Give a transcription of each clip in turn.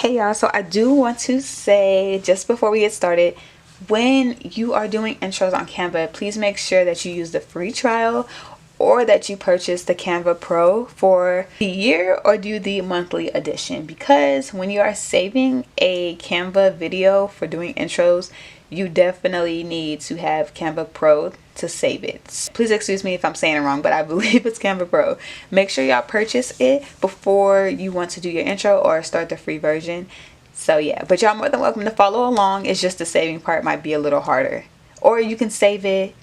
Hey y'all, so I do want to say just before we get started, when you are doing intros on Canva, please make sure that you use the free trial or that you purchase the Canva Pro for the year or do the monthly edition, because when you are saving a Canva video for doing intros, you definitely need to have Canva Pro to save it. Please excuse me if I'm saying it wrong, but I believe it's Canva Pro. Make sure y'all purchase it before you want to do your intro or start the free version. So yeah, but y'all more than welcome to follow along. It's just the saving part might be a little harder. Or you can save it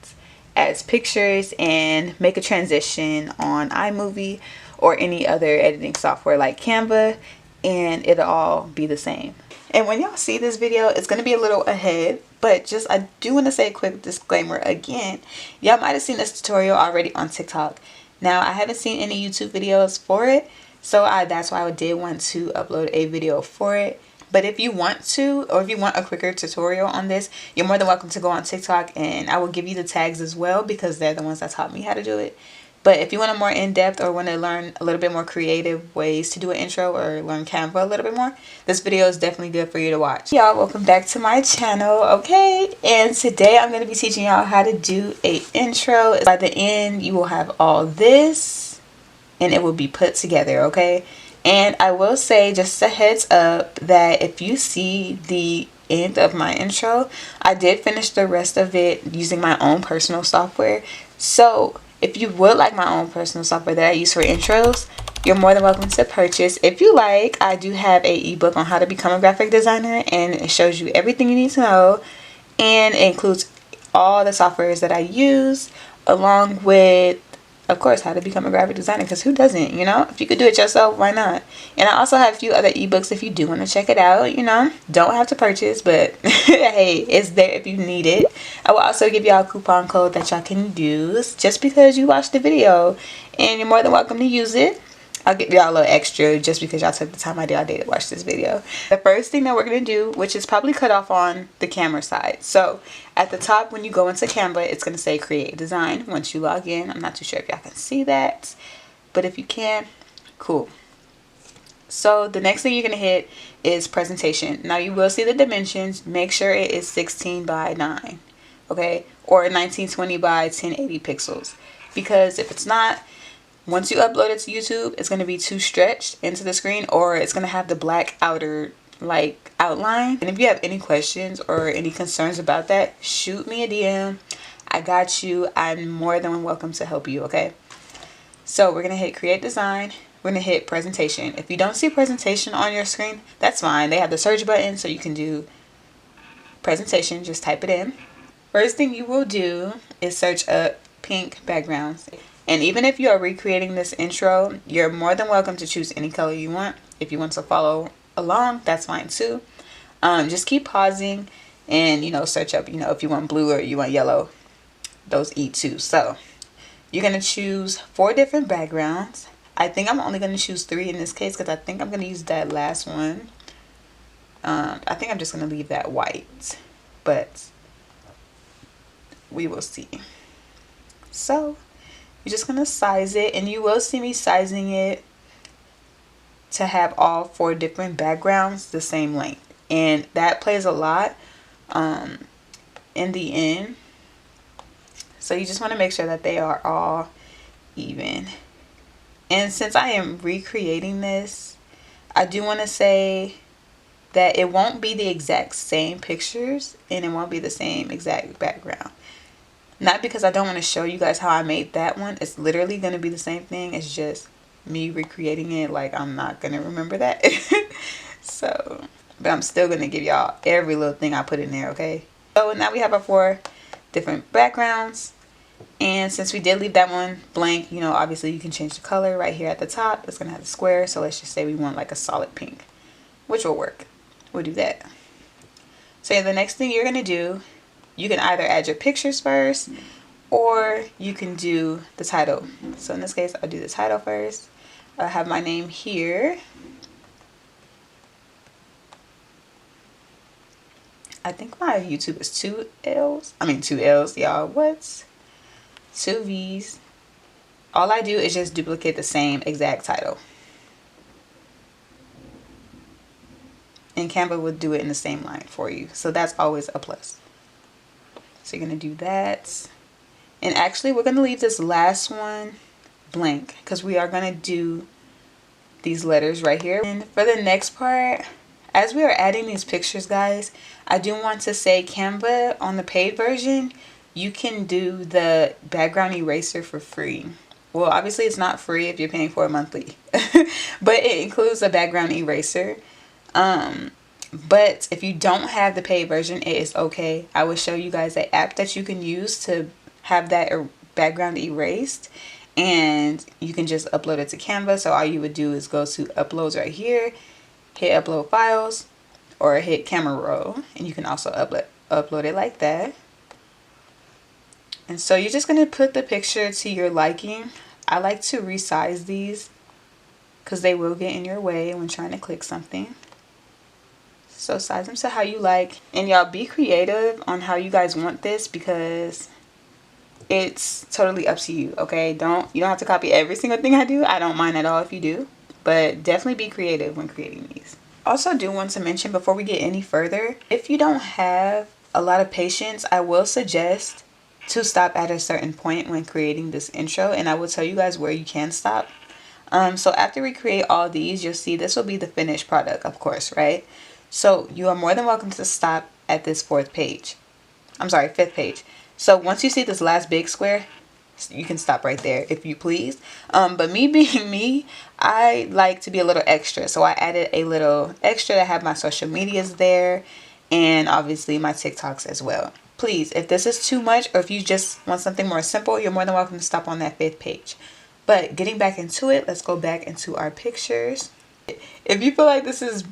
as pictures and make a transition on iMovie or any other editing software like Canva, and it'll all be the same. And when y'all see this video, it's going to be a little ahead, but just I do want to say a quick disclaimer again. Y'all might have seen this tutorial already on TikTok. Now, I haven't seen any YouTube videos for it, so that's why I did want to upload a video for it. But if you want to, or if you want a quicker tutorial on this, you're more than welcome to go on TikTok, and I will give you the tags as well because they're the ones that taught me how to do it. But if you want a more in-depth or want to learn a little bit more creative ways to do an intro or learn Canva a little bit more, this video is definitely good for you to watch. Y'all, welcome back to my channel, okay? And today I'm going to be teaching y'all how to do a intro. By the end, you will have all this and it will be put together, okay? And I will say, just a heads up, that if you see the end of my intro, I did finish the rest of it using my own personal software. So if you would like my own personal software that I use for intros, you're more than welcome to purchase. If you like, I do have a ebook on how to become a graphic designer, and it shows you everything you need to know, and it includes all the softwares that I use, along with, of course, how to become a graphic designer, because who doesn't, you know? If you could do it yourself, why not? And I also have a few other ebooks if you do want to check it out, you know? Don't have to purchase, but hey, it's there if you need it. I will also give y'all a coupon code that y'all can use just because you watched the video, and you're more than welcome to use it. I'll give y'all a little extra just because y'all took the time out of your day to watch this video. The first thing that we're going to do, which is probably cut off on the camera side. So at the top, when you go into Canva, it's going to say create design once you log in. I'm not too sure if y'all can see that, but if you can, cool. So the next thing you're going to hit is presentation. Now you will see the dimensions. Make sure it is 16 by 9, okay? Or 1920 by 1080 pixels. Because if it's not, once you upload it to YouTube, it's going to be too stretched into the screen, or it's going to have the black outer like outline. And if you have any questions or any concerns about that, shoot me a DM. I got you. I'm more than welcome to help you, okay? So we're going to hit create design. We're going to hit presentation. If you don't see presentation on your screen, that's fine. They have the search button, so you can do presentation. Just type it in. First thing you will do is search up pink backgrounds. And even if you are recreating this intro, you're more than welcome to choose any color you want. If you want to follow along, that's fine too. Just keep pausing and, you know, search up, you know, if you want blue or you want yellow. Those eat too. So you're going to choose 4 different backgrounds. I think I'm only going to choose 3 in this case because I think I'm going to use that last one. I think I'm just going to leave that white, but we will see. So you're just going to size it, and you will see me sizing it to have all 4 different backgrounds the same length. And that plays a lot in the end. So you just want to make sure that they are all even. And since I am recreating this, I do want to say that it won't be the exact same pictures and it won't be the same exact background. Not because I don't want to show you guys how I made that one. It's literally going to be the same thing. It's just me recreating it. Like, I'm not going to remember that. So, but I'm still going to give y'all every little thing I put in there, okay? So now we have our 4 different backgrounds. And since we did leave that one blank, you know, obviously you can change the color right here at the top. It's going to have the square. So let's just say we want like a solid pink, which will work. We'll do that. So the next thing you're going to do, you can either add your pictures first or you can do the title. So in this case, I'll do the title first. I have my name here. I think my YouTube is 2 L's. I mean 2 L's, y'all. What? 2 V's. All I do is just duplicate the same exact title. and Canva will do it in the same line for you. So that's always a plus. So you're going to do that. And actually, we're going to leave this last one blank because we are going to do these letters right here. And for the next part, as we are adding these pictures, guys, I do want to say Canva on the paid version, you can do the background eraser for free. Well, obviously it's not free if you're paying for it monthly, but it includes a background eraser. But if you don't have the paid version, it is okay. I will show you guys an app that you can use to have that background erased, and you can just upload it to Canva. So all you would do is go to uploads right here, hit upload files, or hit camera roll, and you can also upload it like that. And so you're just going to put the picture to your liking. I like to resize these because they will get in your way when trying to click something. So size them to how you like. And y'all be creative on how you guys want this because it's totally up to you, okay? You don't have to copy every single thing I do. I don't mind at all if you do. But definitely be creative when creating these. Also do want to mention before we get any further, if you don't have a lot of patience, I will suggest to stop at a certain point when creating this intro, and I will tell you guys where you can stop. So after we create all these, you'll see this will be the finished product, of course, right? So you are more than welcome to stop at this fifth page. So once you see this last big square, you can stop right there if you please. But me being me, I like to be a little extra, so I added a little extra to have my social medias there, and obviously my TikToks as well. Please, if this is too much, or if you just want something more simple, you're more than welcome to stop on that fifth page. But getting back into it, let's go back into our pictures. If you feel like this is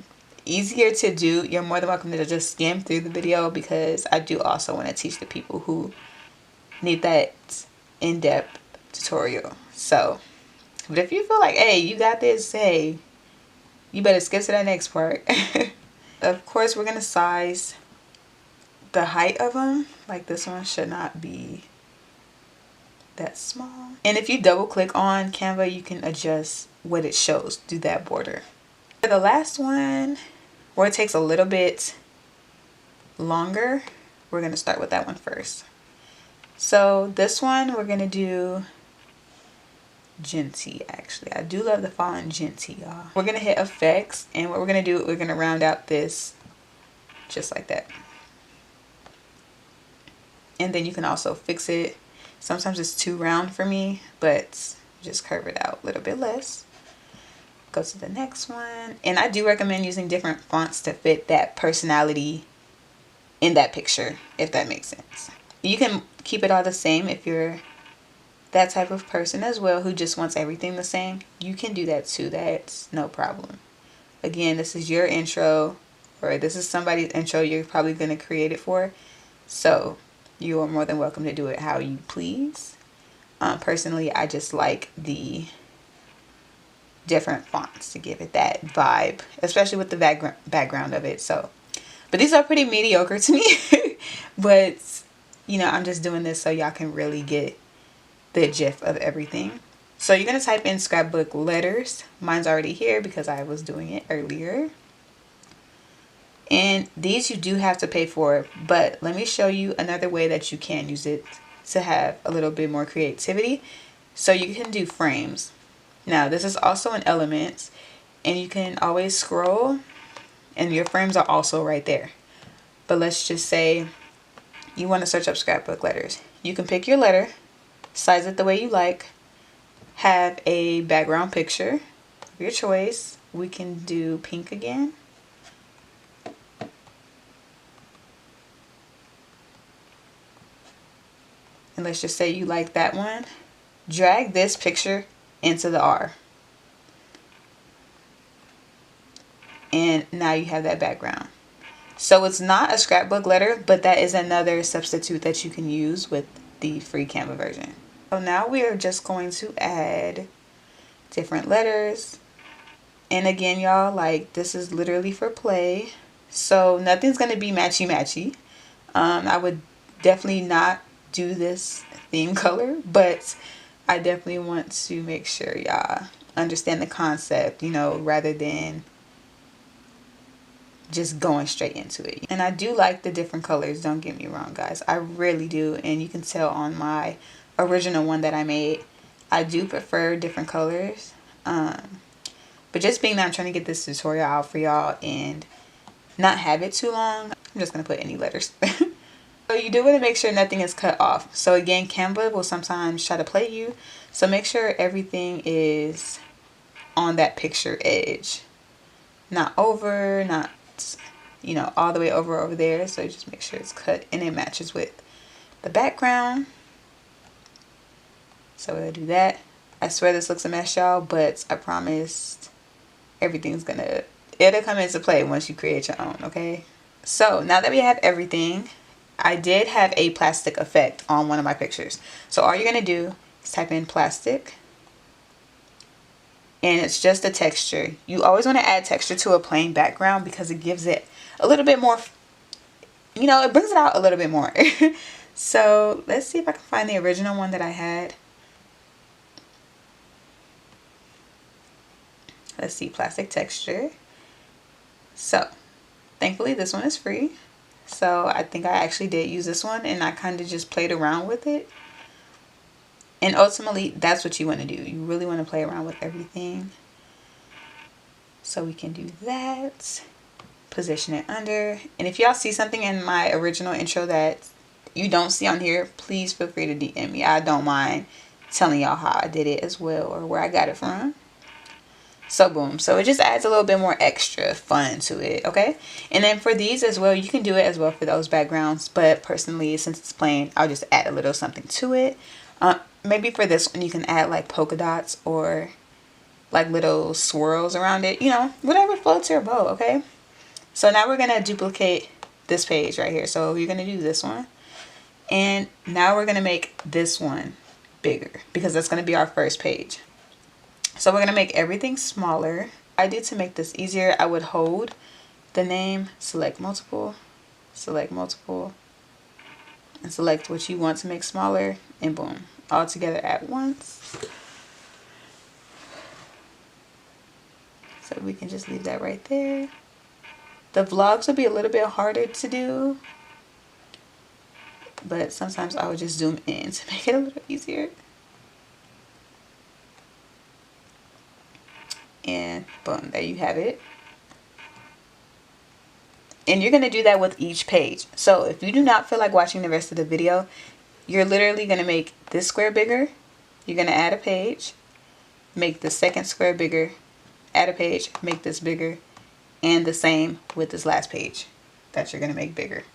easier to do, you're more than welcome to just skim through the video, because I do also want to teach the people who need that in-depth tutorial. So, but if you feel like, hey, you got this, hey, you better skip to that next part. Of course, we're going to size the height of them. Like this one should not be that small. And if you double click on Canva, you can adjust what it shows through that border. For the last one, where it takes a little bit longer, we're going to start with that one first. So this one we're going to do Genty. Actually, I do love the font Genty, y'all. We're going to hit effects, and what we're going to do, we're going to round out this just like that. And then you can also fix it. Sometimes it's too round for me, but just curve it out a little bit less. Go to the next one. And I do recommend using different fonts to fit that personality in that picture, if that makes sense. You can keep it all the same if you're that type of person as well who just wants everything the same. You can do that too. That's no problem. Again, this is your intro, or this is somebody's intro you're probably going to create it for. So you are more than welcome to do it how you please. Personally, I just like the different fonts to give it that vibe, especially with the background of it. So, but these are pretty mediocre to me. But, you know, I'm just doing this so y'all can really get the gist of everything. So you're going to type in scrapbook letters. Mine's already here because I was doing it earlier. And these you do have to pay for, but let me show you another way that you can use it to have a little bit more creativity. So you can do frames. Now this is also in Elements, and you can always scroll, and your frames are also right there. But let's just say you want to search up scrapbook letters. You can pick your letter, size it the way you like, have a background picture of your choice. We can do pink again. And let's just say you like that one. Drag this picture into the R. And now you have that background. So it's not a scrapbook letter, but that is another substitute that you can use with the free Canva version. So now we are just going to add different letters. And again, y'all, like, this is literally for play. So nothing's going to be matchy-matchy. I would definitely not do this theme color, but I definitely want to make sure y'all understand the concept, you know, rather than just going straight into it. And I do like the different colors, don't get me wrong guys, I really do. And you can tell on my original one that I made, I do prefer different colors. But just being that I'm trying to get this tutorial out for y'all and not have it too long, I'm just gonna put any letters. So you do want to make sure nothing is cut off. So again, Canva will sometimes try to play you, so make sure everything is on that picture edge, not over, not, you know, all the way over there. So just make sure it's cut and it matches with the background. So we'll do that. I swear this looks a mess, y'all, but I promised everything's gonna, it'll come into play once you create your own. Okay, so now that we have everything, I did have a plastic effect on one of my pictures. So all you're gonna do is type in plastic, and it's just a texture. You always want to add texture to a plain background because it gives it a little bit more, you know, it brings it out a little bit more. So let's see if I can find the original one that I had. Let's see, plastic texture. So thankfully this one is free. So I think I actually did use this one, and I kind of just played around with it. And ultimately, that's what you want to do. You really want to play around with everything. So we can do that. Position it under. And if y'all see something in my original intro that you don't see on here, please feel free to DM me. I don't mind telling y'all how I did it as well, or where I got it from. So boom, so it just adds a little bit more extra fun to it. Okay, and then for these as well, you can do it as well for those backgrounds, but personally, since it's plain, I'll just add a little something to it. Maybe for this one you can add like polka dots or like little swirls around it, you know, whatever floats your boat. Okay, so now we're gonna duplicate this page right here. So you're gonna do this one, and now we're gonna make this one bigger because that's gonna be our first page. So we're going to make everything smaller. I did, to make this easier, I would hold the name, select multiple, and select what you want to make smaller, and boom, all together at once. So we can just leave that right there. The vlogs will be a little bit harder to do, but sometimes I would just zoom in to make it a little easier. And boom, there you have it. And you're going to do that with each page. So if you do not feel like watching the rest of the video, you're literally going to make this square bigger. You're going to add a page, make the second square bigger, add a page, make this bigger, and the same with this last page that you're going to make bigger.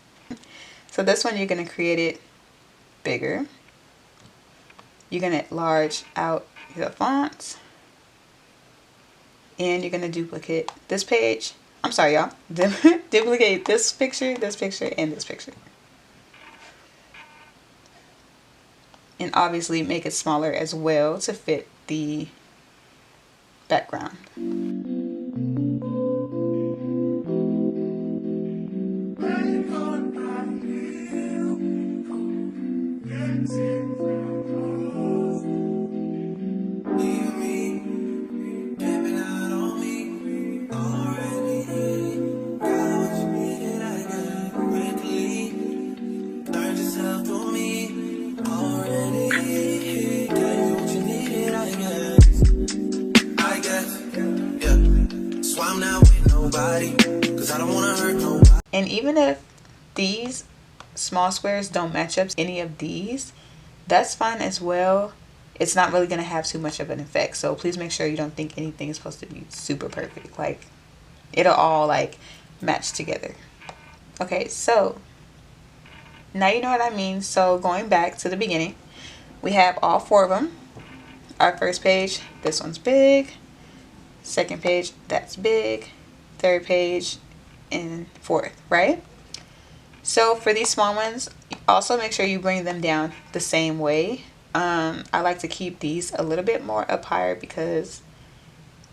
So this one, you're going to create it bigger. You're going to enlarge out the fonts. And you're going to duplicate this page. I'm sorry, y'all. Duplicate this picture, and this picture. And obviously make it smaller as well to fit the background. And even if these small squares don't match up to any of these, that's fine as well. It's not really going to have too much of an effect. So please make sure you don't think anything is supposed to be super perfect. Like, it'll all like match together. Okay, so now you know what I mean. So going back to the beginning, we have all four of them. Our first page, this one's big. Second page, that's big. Third page, and fourth, right? So for these small ones, also make sure you bring them down the same way. I like to keep these a little bit more up higher because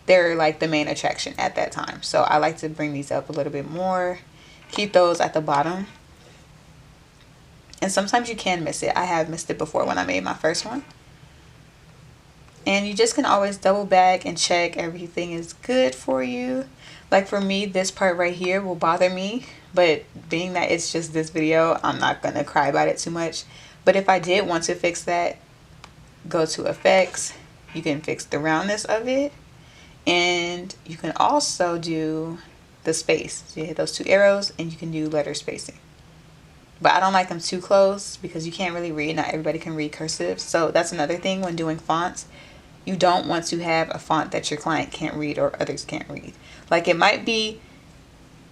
they're like the main attraction at that time. So I like to bring these up a little bit more, keep those at the bottom. And sometimes you can miss it. I have missed it before when I made my first one. And you just can always double back and check everything is good for you. Like for me, this part right here will bother me, but being that it's just this video, I'm not gonna cry about it too much. But if I did want to fix that, go to effects, you can fix the roundness of it, and you can also do the space. So you hit those two arrows and you can do letter spacing. But I don't like them too close because you can't really read. Not everybody can read cursive. So that's another thing when doing fonts. You don't want to have a font that your client can't read or others can't read. Like, it might be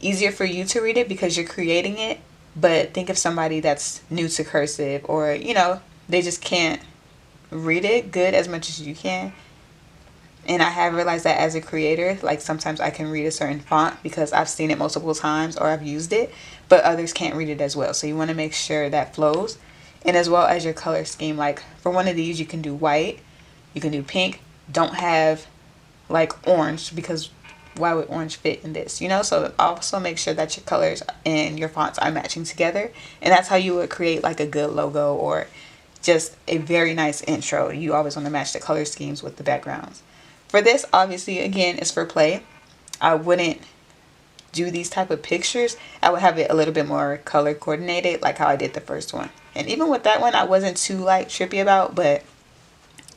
easier for you to read it because you're creating it, but think of somebody that's new to cursive, or, you know, they just can't read it good as much as you can. And I have realized that as a creator, like sometimes I can read a certain font because I've seen it multiple times or I've used it, but others can't read it as well. So you want to make sure that flows. And as well as your color scheme, like for one of these, you can do white, you can do pink. Don't have like orange, because why would orange fit in this, you know? So also make sure that your colors and your fonts are matching together. And that's how you would create like a good logo or just a very nice intro. You always want to match the color schemes with the backgrounds. For this, obviously, again, it's for play. I wouldn't do these type of pictures. I would have it a little bit more color coordinated, like how I did the first one. And even with that one, I wasn't too like trippy about, but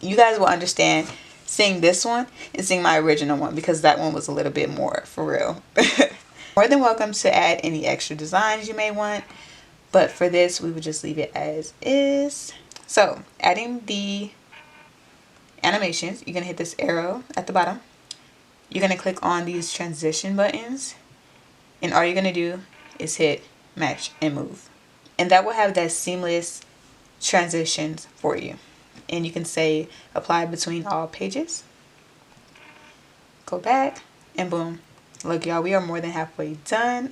you guys will understand seeing this one and seeing my original one, because that one was a little bit more for real. More than welcome to add any extra designs you may want, but for this, we would just leave it as is. So adding the animations, you're gonna hit this arrow at the bottom. You're gonna click on these transition buttons, and all you're gonna do is hit match and move, and that will have that seamless transitions for you. And you can say apply between all pages. Go back and boom. Look, y'all, we are more than halfway done.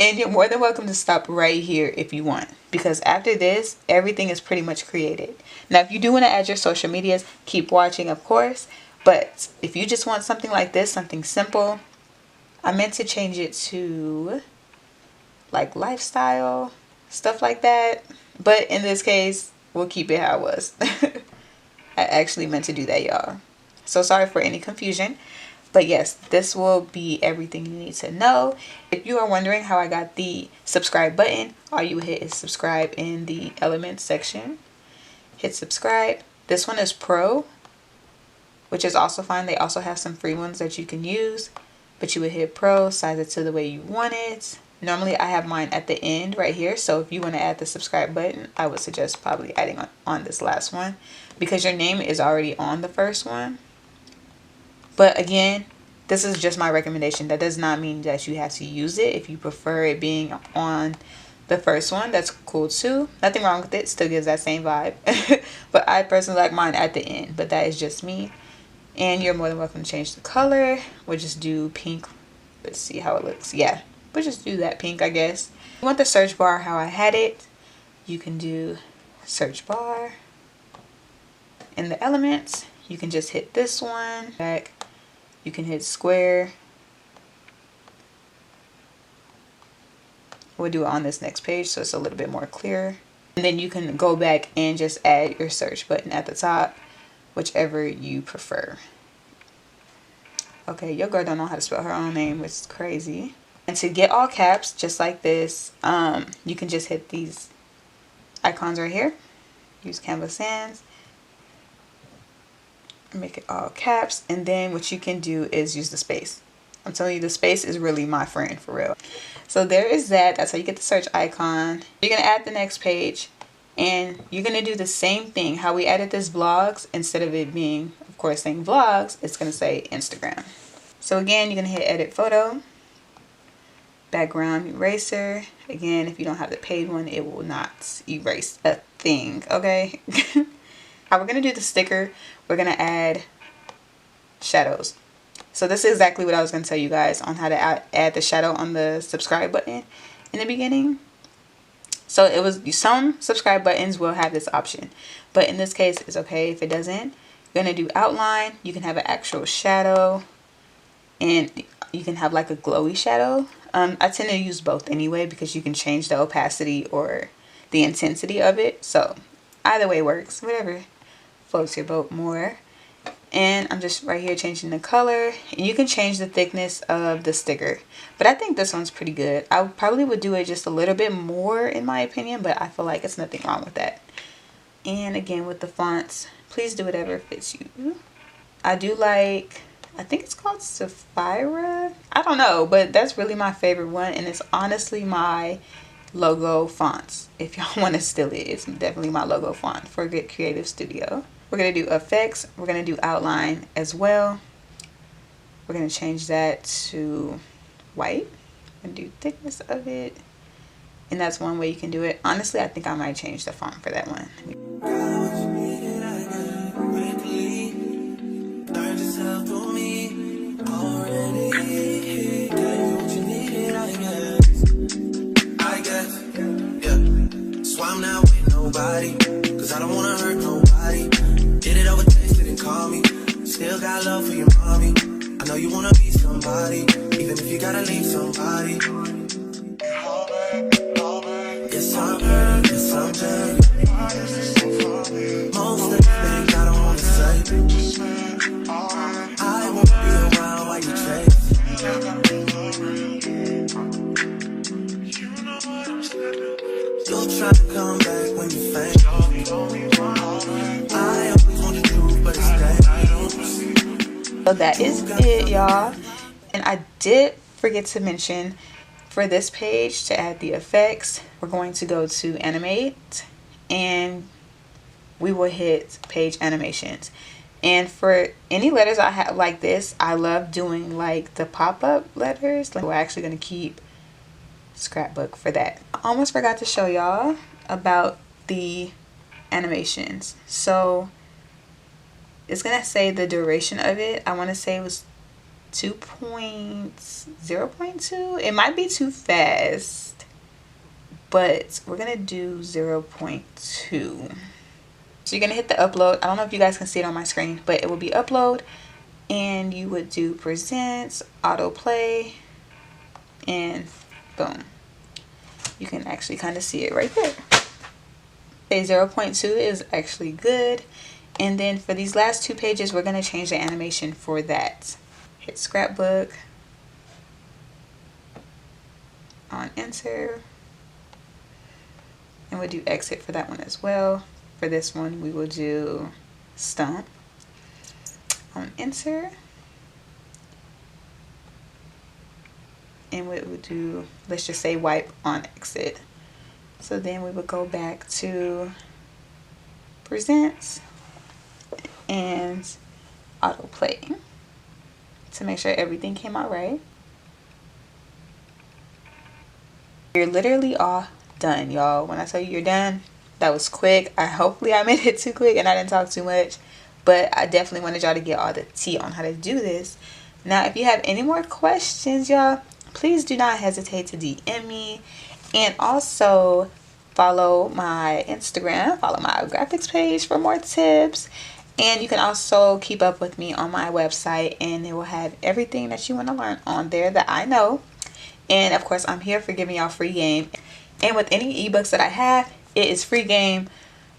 And you're more than welcome to stop right here if you want, because after this, everything is pretty much created. Now, if you do want to add your social medias, keep watching, of course. But if you just want something like this, something simple, I meant to change it to like lifestyle, stuff like that. But in this case, we'll keep it how it was. I actually meant to do that, y'all. So sorry for any confusion. But yes, this will be everything you need to know. If you are wondering how I got the subscribe button, all you hit is subscribe in the elements section. Hit subscribe. This one is pro, which is also fine. They also have some free ones that you can use, but you would hit pro, size it to the way you want it. Normally I have mine at the end right here, so if you want to add the subscribe button, I would suggest probably adding on this last one, because your name is already on the first one. But again, this is just my recommendation. That does not mean that you have to use it. If you prefer it being on the first one, that's cool too. Nothing wrong with it. Still gives that same vibe. But I personally like mine at the end. But that is just me. And you're more than welcome to change the color. We'll just do pink. Let's see how it looks. Yeah, we'll just do that pink, I guess. If you want the search bar how I had it, you can do search bar. In the elements, you can just hit this one. Back. You can hit square. We'll do it on this next page so it's a little bit more clear. And then you can go back and just add your search button at the top, whichever you prefer. Okay, your girl don't know how to spell her own name, which is crazy. And to get all caps, just like this, you can just hit these icons right here. Use Canva Sans. Make it all caps, and then what you can do is use the space. I'm telling you, the space is really my friend for real. So there is that. That's how you get the search icon. You're gonna add the next page, and you're gonna do the same thing how we added this vlogs. Instead of it being, of course, saying vlogs, it's gonna say Instagram. So again, you're gonna hit edit photo, background eraser. Again, if you don't have the paid one, it will not erase a thing, okay? How we're going to do the sticker, we're going to add shadows. So this is exactly what I was going to tell you guys on how to add the shadow on the subscribe button in the beginning. So it was, some subscribe buttons will have this option, but in this case it's okay if it doesn't. You're going to do outline. You can have an actual shadow, and you can have like a glowy shadow. I tend to use both anyway, because you can change the opacity or the intensity of it. So either way works, whatever floats your boat more. And I'm just right here changing the color, and you can change the thickness of the sticker, but I think this one's pretty good. I probably would do it just a little bit more in my opinion, but I feel like it's nothing wrong with that. And again, with the fonts, please do whatever fits you. I do like, I think it's called Sapphira, I don't know, but that's really my favorite one, and it's honestly my logo fonts. If y'all want to steal it, it's definitely my logo font for Get Creative Studio. We're going to do effects. We're going to do outline as well. We're going to change that to white and do thickness of it. And that's one way you can do it. Honestly, I think I might change the font for that one. So I'm not with nobody, cause I don't wanna hurt nobody. Did it over text, didn't call me. Still got love for your mommy. I know you wanna be somebody, even if you gotta leave somebody. Yes, I'm hurt, yes, I'm hurt. Most of the things I don't wanna say. I won't be around while you chase. You'll try to come back when you faint. I always want the truth, but it's dangerous. So that is it, y'all. And I did forget to mention, for this page to add the effects, we're going to go to animate, and we will hit page animations. And for any letters I have like this, I love doing like the pop-up letters. Like, we're actually going to keep scrapbook for that. I almost forgot to show y'all about the animations. So it's gonna say the duration of it. I want to say it was 0.2. It might be too fast, but we're gonna do 0.2. So you're gonna hit the upload. I don't know if you guys can see it on my screen, but it will be upload, and you would do presents, autoplay, and boom. You can actually kind of see it right there. Okay, 0.2 is actually good. And then for these last two pages, we're going to change the animation for that. Hit scrapbook, on enter, and we'll do exit for that one as well. For this one, we will do stump, on enter, and we would do, let's just say wipe, on exit. So then we would go back to presents and autoplay to make sure everything came out right. You're literally all done, y'all. When I tell you you're done, that was quick. Hopefully I made it too quick and I didn't talk too much, but I definitely wanted y'all to get all the tea on how to do this. Now, if you have any more questions, y'all, please do not hesitate to DM me, and also follow my Instagram, follow my graphics page for more tips. And you can also keep up with me on my website, and it will have everything that you want to learn on there that I know. And of course, I'm here for giving y'all free game. And with any ebooks that I have, it is free game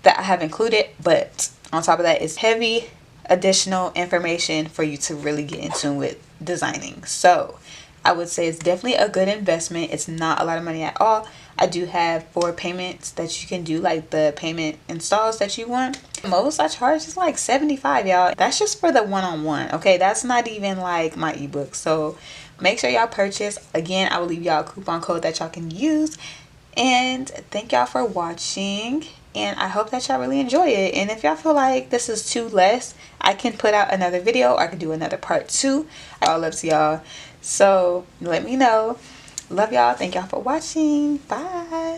that I have included, but on top of that is heavy additional information for you to really get into with designing. So I would say it's definitely a good investment. It's not a lot of money at all. I do have 4 payments that you can do, like the payment installs that you want. Most I charge is like $75, y'all. That's just for the one-on-one, okay? That's not even like my ebook. So make sure y'all purchase. Again, I will leave y'all a coupon code that y'all can use. And thank y'all for watching, and I hope that y'all really enjoy it. And if y'all feel like this is too less, I can put out another video, or I can do another part 2. All up to y'all. So let me know. Love y'all. Thank y'all for watching. Bye.